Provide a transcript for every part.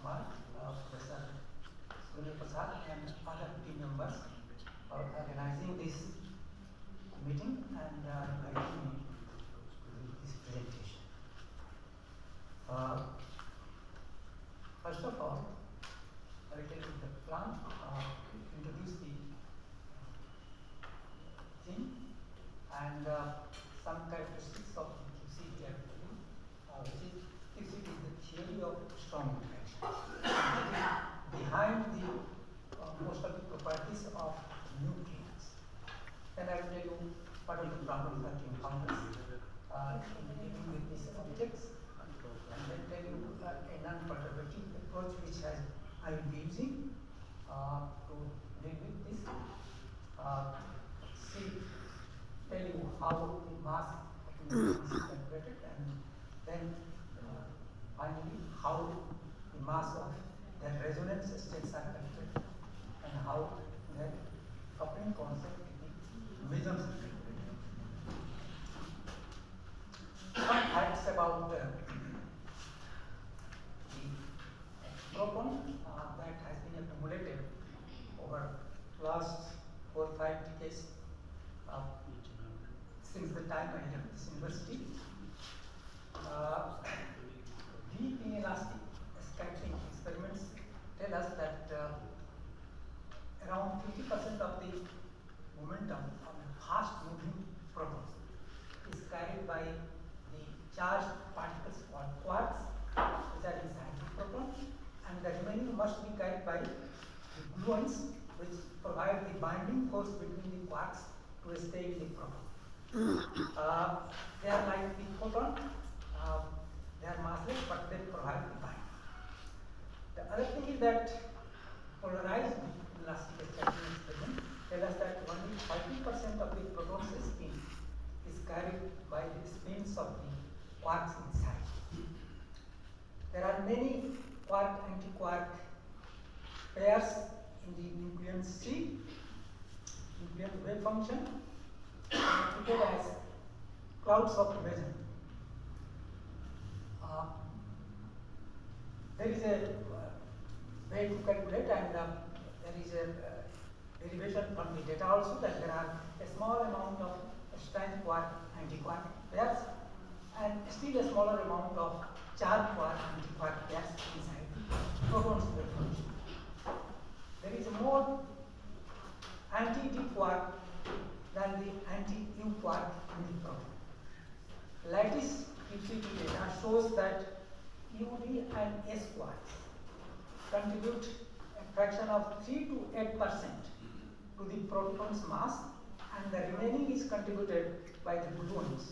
Professor Prasad and other team members for organizing this meeting and inviting me to this presentation. First of all, I will tell you the plan, introduce the theme and some characteristics of the QCD activity, which is QCD is the theory of strong interaction. Behind the most of the properties of nucleons. Then I will tell you what are the problems that you encounter in dealing with these objects, and then tell you a non-perturbative approach which I will be using to deal with this. Tell you how the mass of the nucleus is calculated, and then finally how the mass of the resonance states are calculated and how the coupling concept in the mesons are calculated. Some facts about the proton that has been accumulated over last 4 or 5 decades since the time I left this university. Deep inelastic scattering experiments tell us that around 50% of the momentum of the fast moving protons is carried by the charged particles called quarks, which are inside the proton, and the remaining must be carried by the gluons, which provide the binding force between the quarks to stay in the proton. They are like the photon, they are massless, but they provide the binding. The other thing is that polarized elastic scattering experiment tell us that only 30% of the proton's spin is carried by the spins of the quarks inside. There are many quark-antiquark pairs in the nucleon C, nucleon wave function, treated as clouds of meson. There is a way to calculate, and there is a derivation from the data also, that there are a small amount of strand quark antiquark pairs and still a smaller amount of charged quark antiquark pairs inside the proton's wave function. There is more anti-D quark than the anti-U quark in the proton. Lattice QCD data shows that UD and S quarks contribute a fraction of 3 to 8% to the proton's mass, and the remaining is contributed by the gluons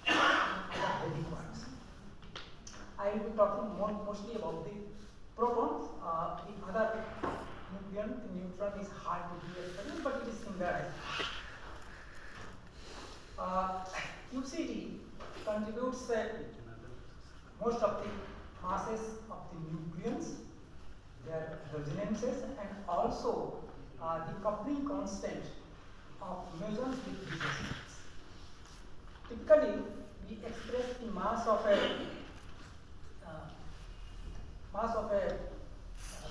and the heavy quarks. I will be talking mostly about the protons. The other nucleon, the neutron, is hard to do experiment, but it is similar. QCD contributes most of the masses of the nucleons, their resonances, and also the coupling constant of mesons with resonance. Typically, we express the mass of a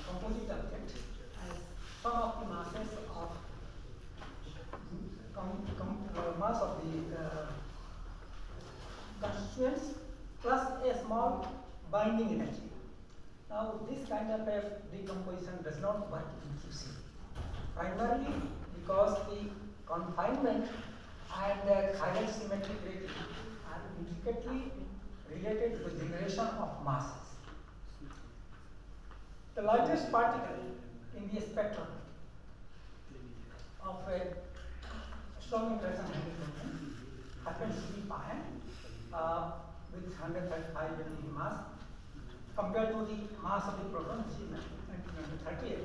composite object as sum of the masses of mass of the constituents plus a small binding energy. Now, this kind of a decomposition does not work in QCD, primarily because the confinement and chiral symmetry rating are intricately related to the generation of masses. The largest particle in the spectrum of a strong interaction Hamiltonian happens to be pi with 135 unit mass compared to the mass of the proton, which is 1938.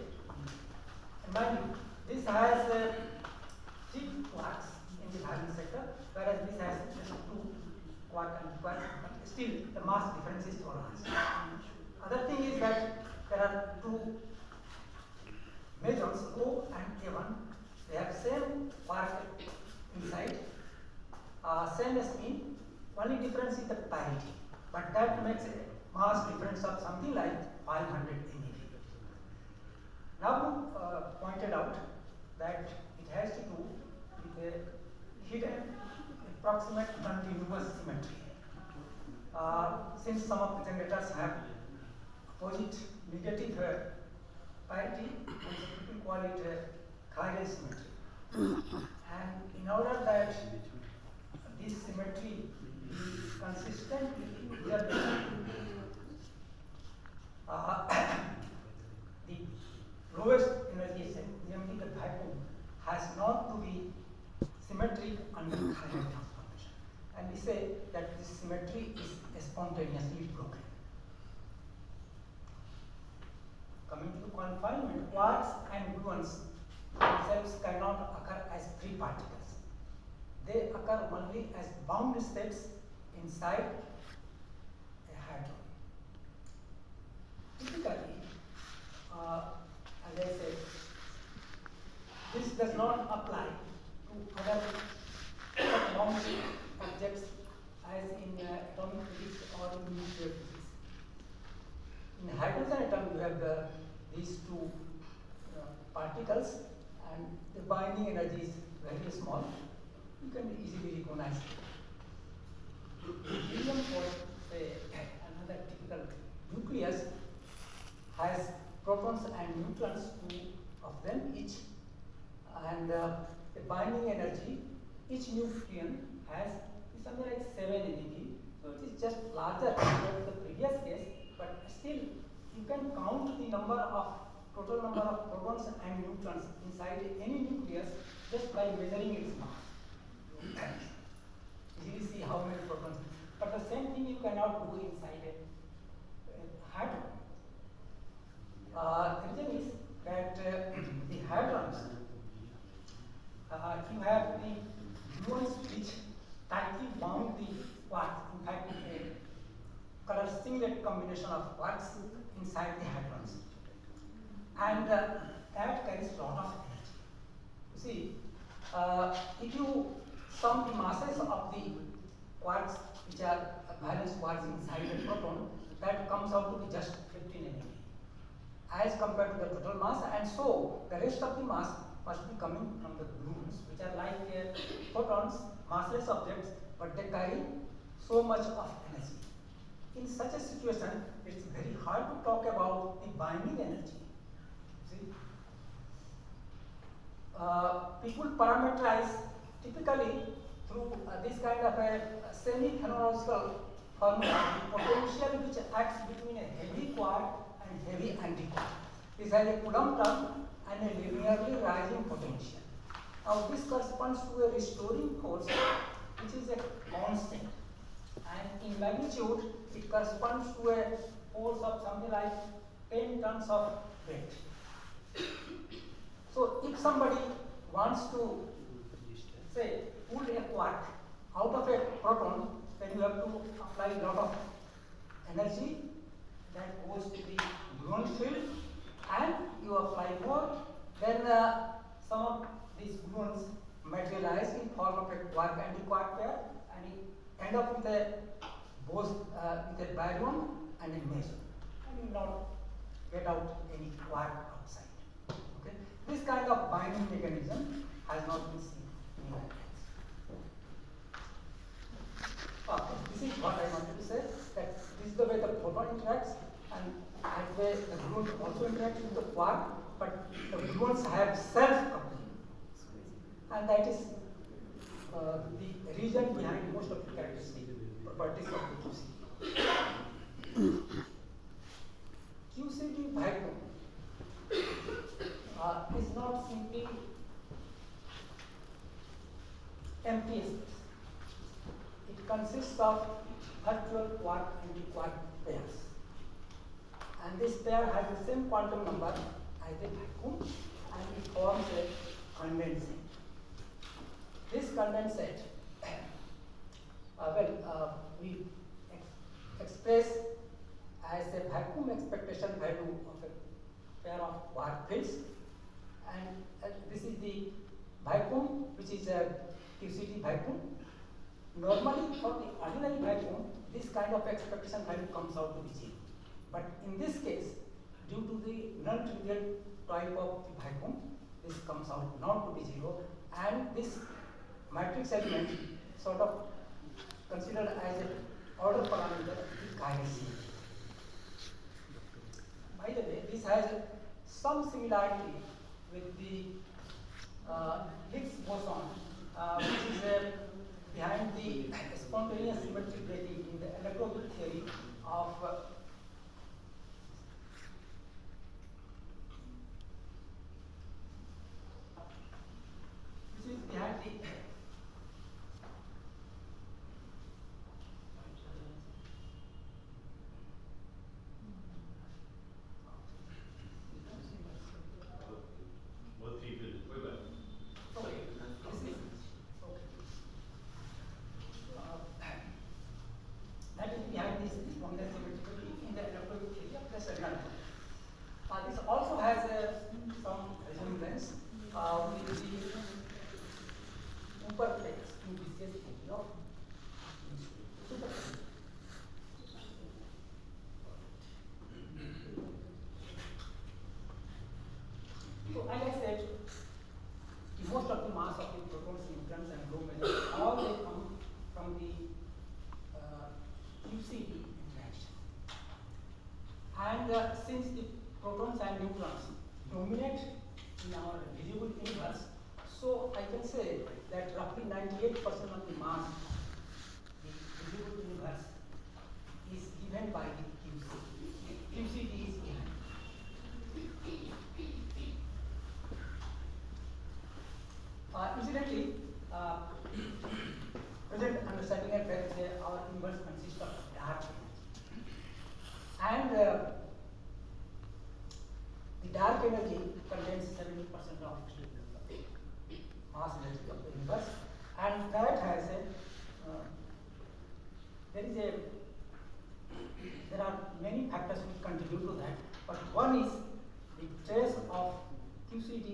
And mind you, this has 3 quarks in the valence sector, whereas this has just 2 quark and quark, but still the mass difference is so large. Other thing is that there are 2 mesons, O and A1. They have same quark inside, same spin. Only difference is the parity, but that makes a mass difference of something like 500 MeV. Now pointed out that it has to do with a hidden approximate continuous symmetry. Since some of the generators have opposite negative parity, and people call it chiral symmetry. And in order that this symmetry is consistent with the lowest energy namely the vacuum, has not to be symmetric under chiral transformation. And we say that this symmetry is spontaneously broken. Coming to the confinement, quarks and gluons themselves cannot occur as free particles. They occur only as bound states inside a hadron. Typically, as I said, this does not apply to other bound objects as in atomic physics or in nuclear physics. In hydrogen atom, you have these two particles, and the binding energy is very small. You can easily recognize it. Helium, for say another typical nucleus, has protons and neutrons, two of them each, and the binding energy each nucleon has something like 7 MeV. So it is just larger compared to the previous case, but still you can count the number of total number of protons and neutrons inside any nucleus just by measuring its mass. You see how many protons. But the same thing you cannot do inside a hadron. The reason is that the hadrons, you have the gluons which tightly bound the quarks. In fact, a color singlet combination of quarks inside the hadrons. And that carries a lot of energy. You see, if you sum the masses of the quarks, which are valence quarks inside the proton, that comes out to be just 15 MeV as compared to the total mass, and so the rest of the mass must be coming from the gluons, which are like photons, massless objects, but they carry so much of energy. In such a situation, it's very hard to talk about the binding energy. See, people parameterize typically through this kind of a semi-phenological formula, the potential which acts between a heavy quark and heavy antiquark. This has a Coulomb term and a linearly rising potential. Now this corresponds to a restoring force which is a constant, and in magnitude it corresponds to a force of something like 10 tons of weight. So if somebody wants to say pull a quark out of a proton, then you have to apply a lot of energy that goes to the gluon field, and you apply more, then some of these gluons materialize in form of a quark-antiquark pair, and you end up with a both with a baryon and a meson, and you will not get out any quark outside. Okay, this kind of binding mechanism has not been seen in atoms. Okay, this is what I wanted to say, that this is the way the proton interacts, and that way the gluon also interacts with the quark, but the gluons have self-coupling, and that is the reason behind most of the characteristic properties of the QCD. QCD vacuum is not simply empty space. It consists of virtual quark-antiquark pairs, and this pair has the same quantum number as the vacuum, and it forms a condensate. This condensate, we express as a vacuum expectation value of a pair of quark fields, and this is the vacuum, which is a QCD vacuum. Normally, for the ordinary vacuum, this kind of expectation value comes out to be 0. But in this case, due to the non-trivial type of the vacuum, this comes out not to be 0, and this matrix element sort of considered as an order parameter is chiasm. By the way, this has some similarity with the Higgs boson, which is behind the spontaneous symmetric breaking in the electroweak theory of which is behind the this also has some resemblance with the superplex QBCS theory of superplex. So, as I said, most of the mass of the protons, neutrons, and low measures, all they come from the QCD interaction. And since the protons and neutrons dominate in our visible universe, so I can say that roughly 98% of the mass in the visible universe is given by the QCD. QCD is given. Incidentally, present understanding and our universe consists of dark energy. And the dark energy contains 70% of the mass energy of the universe, and that has there are many factors which contribute to that, but one is the trace of QCD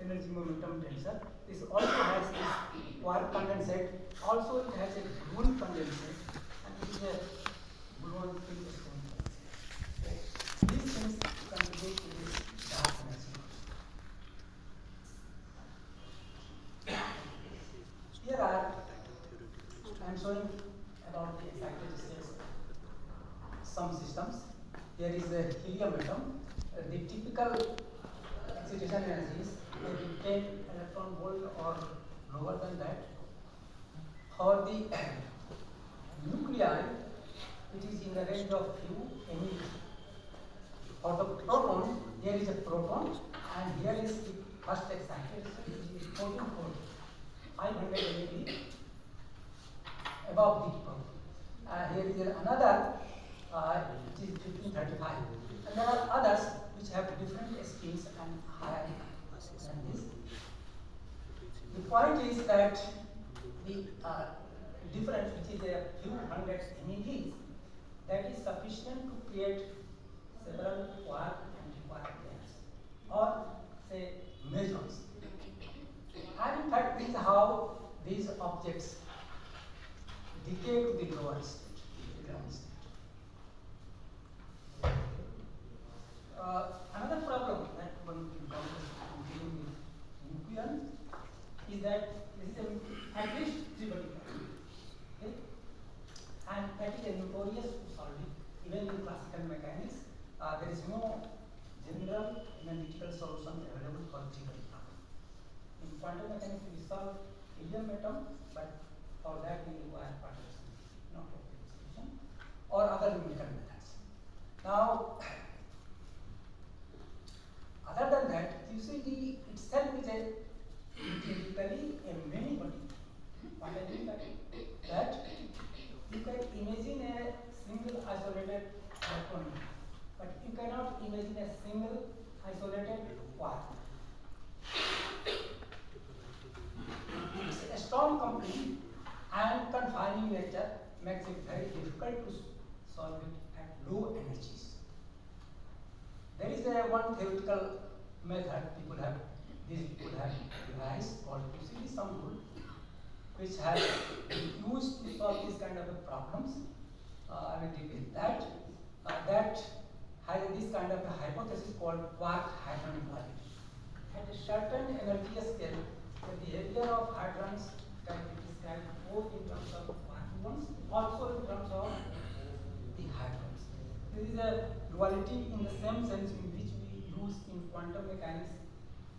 energy momentum tensor. This also has this quark condensate, also it has a gluon condensate, and it is a gluon field strength condensate. So these things contribute to this dark energy. Here I am showing about the excited states some systems. There is a helium atom. The typical excitation energies may be 10 electron volt or lower than that. For the nuclei, it is in the range of few MeV. For the proton, here is a proton, and here is the first excited state, which is 14 volt, 500 MeV above the proton. Here is another, which is 1535, and there are others which have different spins and higher than this. The point is that the difference, which is a few hundred MeVs, that is sufficient to create several quark and quark pairs, or say mesons. And in fact, this is how these objects decay to the lower state, the ground state. Another problem that one encounters in dealing with nucleons is that this is at least trivial, okay? And that is a notorious to solve it. Even in classical mechanics, there is no general analytical solution available for trivial problem. In quantum mechanics, we solve helium atom, but for that we require partition, not solution, or other numerical methods. Now, other than that, QCD itself is typically a many body. What I mean that you can imagine a single isolated electron, but you cannot imagine a single isolated quark. It's a strong company, and confining nature makes it very difficult to solve it at low energies. There is one theoretical method these people have devised called QCD sum rule, which has been used to solve these kind of problems. I will repeat that. That has this kind of a hypothesis called quark hadron duality. At a certain energy scale, the behavior of hadrons can be described both in terms of quark-gluons, also in terms of the hadrons. This is a duality in the same sense in which we use in quantum mechanics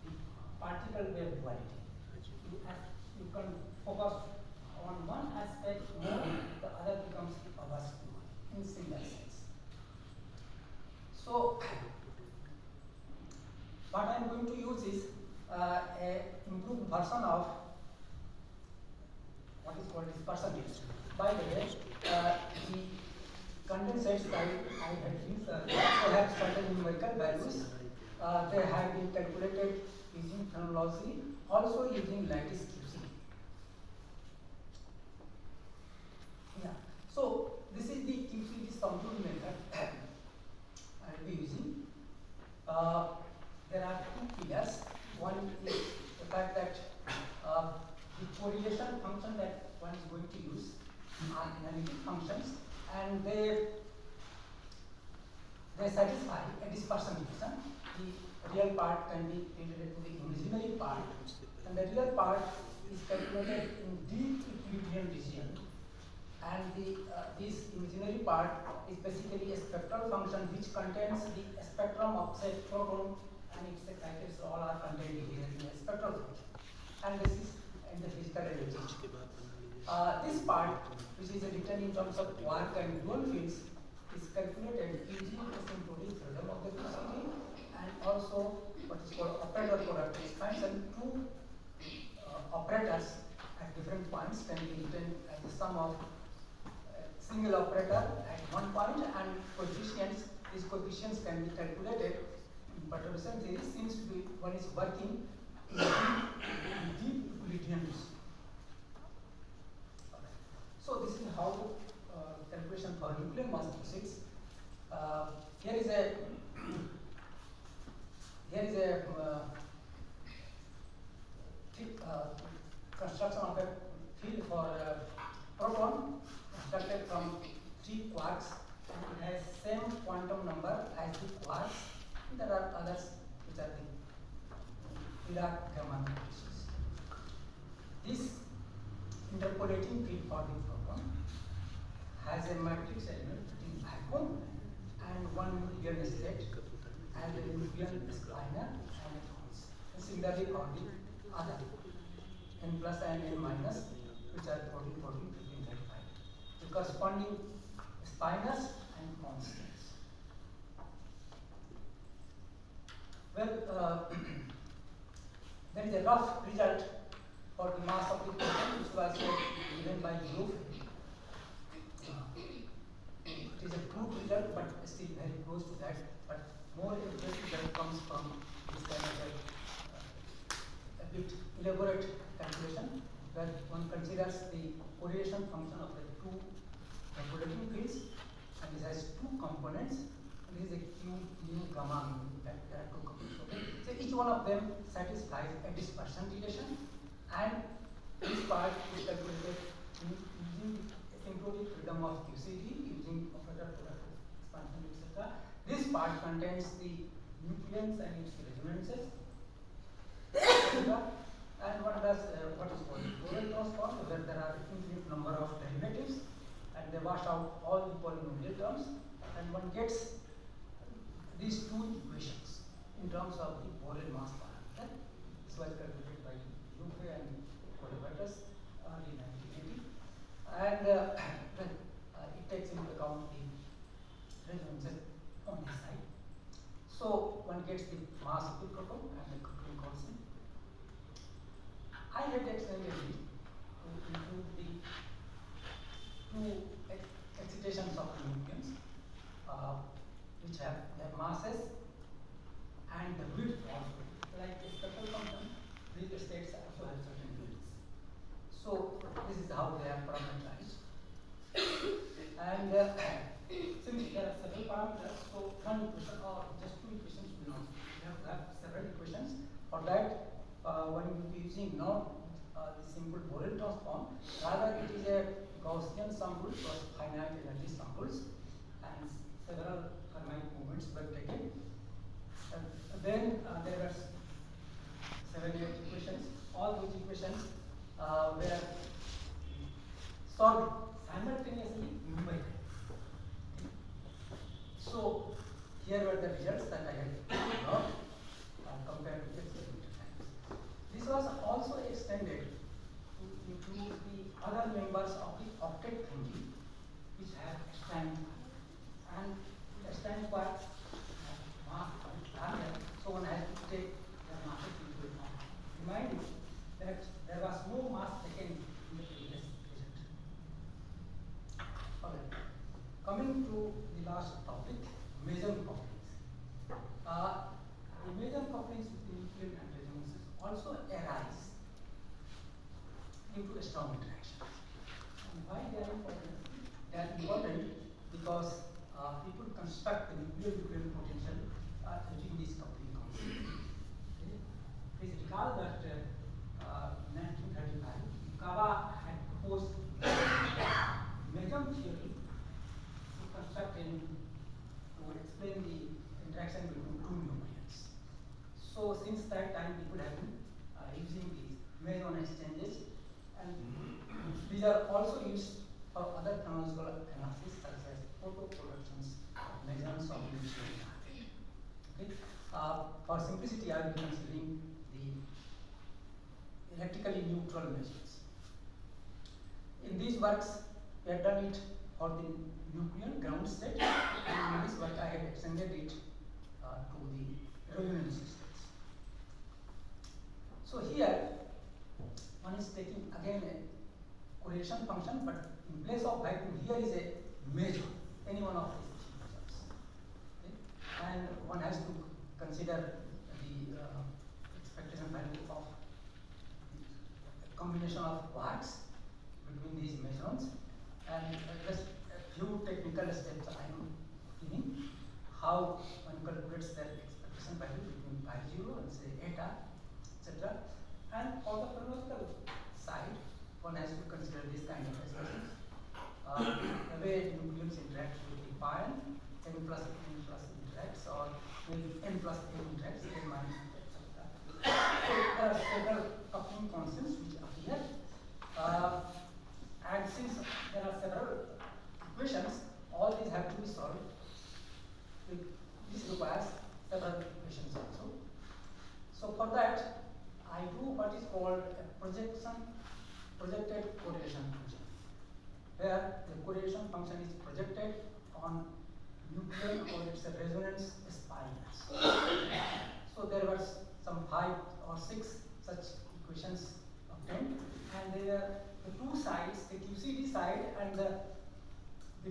the particle wave duality. You can focus on one aspect more, the other becomes obscure in similar sense. So, what I am going to use is a improved version of what is called dispersion. By the way, the condensates I had used, they have certain numerical values. They have been calculated using phenomenology, also using lattice QCD. Yeah. So this is the QCD computing method I will be using. There are two pillars. One is the fact that the correlation function that one is going to use are analytic functions, and they satisfy a dispersion equation. The real part can be related to the imaginary part, and the real part is calculated in deep equilibrium region. And this imaginary part is basically a spectral function which contains the spectrum of, say, proton and its excited, all are contained here in a spectral function. And this is in the physical reality. This part, which is written in terms of quark and gluon fields, is calculated using asymptotic theorem of the QCD and also what is called operator product expansion. Two operators at different points can be written as the sum of single operator at one point and coefficients. These coefficients can be calculated in perturbation theory since one is working in deep equilibriums. So this is how calculation for nuclear mass physics. Here is a construction of a field for proton constructed from 3 quarks, and it has same quantum number as the quarks. There are others which are the Durgam matrices. This interpolating field for the proton has a matrix element in vacuum and one Vigyan state and a Vigyan spinor and a cons. Similarly for the other n plus and n minus, which are 14, 14, 15, 35. The corresponding spinors and constants. Well, there is a rough result for the mass of the proton, which was given by Durgam. It is a crude result, but still very close to that. But more accurate result comes from this kind of a bit elaborate calculation, where one considers the correlation function of the two interpolating fields, and this has two components. This is a Q, mu, gamma, mu. That there are two components. Okay? So each one of them satisfies a dispersion relation, and this part is calculated using asymptotic freedom of QCD, using operator product expansion, etc. This part contains the nucleons and its resonances, etc. And one does what is called Fourier transform, where there are infinite number of derivatives, and they wash out all the polynomial terms, and one gets these two equations in terms of the Fourier mass parameter. This was calculated by Durgam and collaborators early 1980, and it takes into account the resonances on this side. So one gets the mass of the proton and the Coulomb constant. I had extended it to include the two excitations of the nucleons, which have their masses and the width also. Like a spectral function, these states also have certain widths. So this is how they are parameterized. And since there are several parameters, so one equation or just two equations will not. We have to have several equations. For that, one will be using not the simple Fourier transform. Rather, it is a Gaussian samples was finite energy samples, and several Fermi movements were taken. Then there were 7 equations. All those equations were solved simultaneously numerically. So here were the results that I had got compared to experimental times. This was also extended to include the other members of the octet family, which have strand and strand quarks mass larger, so one has to take their masses into account. Remind you that there was no mass taken in the previous result. Alright. Coming to the last topic, meson couplings. The meson couplings between nucleon and resonances also arise due to strong interactions. And why they are important? They are important because people construct the nuclear potential using this coupling concept. Okay. Please recall that in 1935, Kawa had proposed meson theory to construct to explain the interaction between two nucleons. So since that time, people have been using these meson exchanges, and these are also used for other chronological analysis such as photoproductions of mesons of nucleon. Okay. For simplicity, I will be considering the electrically neutral mesons. In these works, we have done it for the nucleon ground state, and in this work I have extended it to the resonance states. So here, one is taking again a correlation function, but in place of vacuum, here is a measure, any one of these measures. Okay? And one has to consider the expectation value of a combination of quarks between these mesons, and just a few technical steps I am giving how one calculates their expectation value between pi 0 and say eta, etc. And for the chronological side, one has to consider this kind of expressions. The way nucleons interact with the pi, n plus interacts, or maybe n plus n interacts, n minus, etc. So there are several coupling constants which appear. And since there are several equations, all these have to be solved. This requires several equations also. So for that, I do what is called a projected correlation function, where the correlation function is projected on nucleon or its resonance spirals. So there were some 5 or 6 such equations obtained, and they were the two sides, the QCD side and the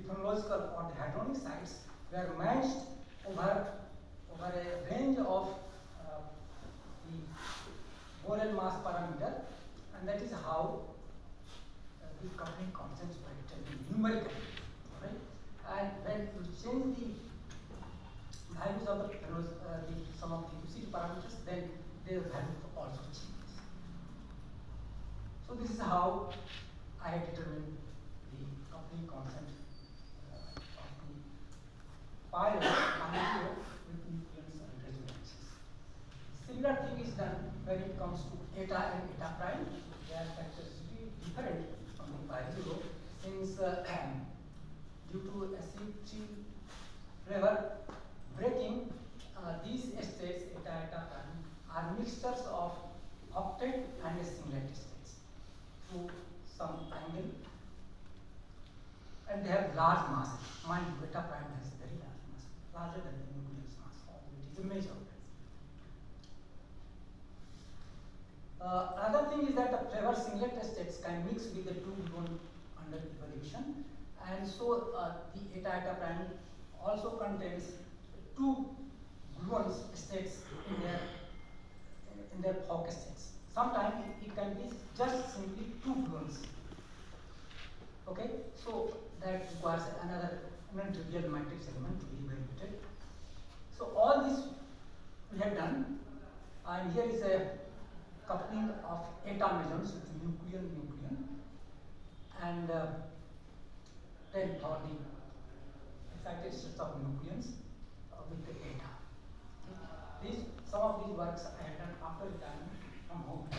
chronological or the hadronic sides, were matched over a range of the Borel mass parameter, and that is how the coupling constants were determined numerically. Right? And when you change the values of some of the QCD parameters, then their value also changes. So this is how I have determined the coupling constant of the pi with nucleons and resonances. Similar thing is done when it comes to eta and eta prime. They are characteristically different from the pi 0, since due to acid flavor breaking, these states eta prime are mixtures of octet and singlet states through some angle, and they have large masses. Mind you, eta prime has a very large mass, larger than the nucleus mass, although it is a major. Another thing is that the Flavor singlet states can mix with the two gluon under evolution, and so the eta prime also contains two gluon states in their Fock states. Sometimes it can be just simply two gluons. Okay, so that requires another non-trivial matrix element to be evaluated. So all this we have done, and here is a coupling of eta mesons with nucleon, and 10 or the excited states of nucleons with the data. Some of these works I have done after retirement from home.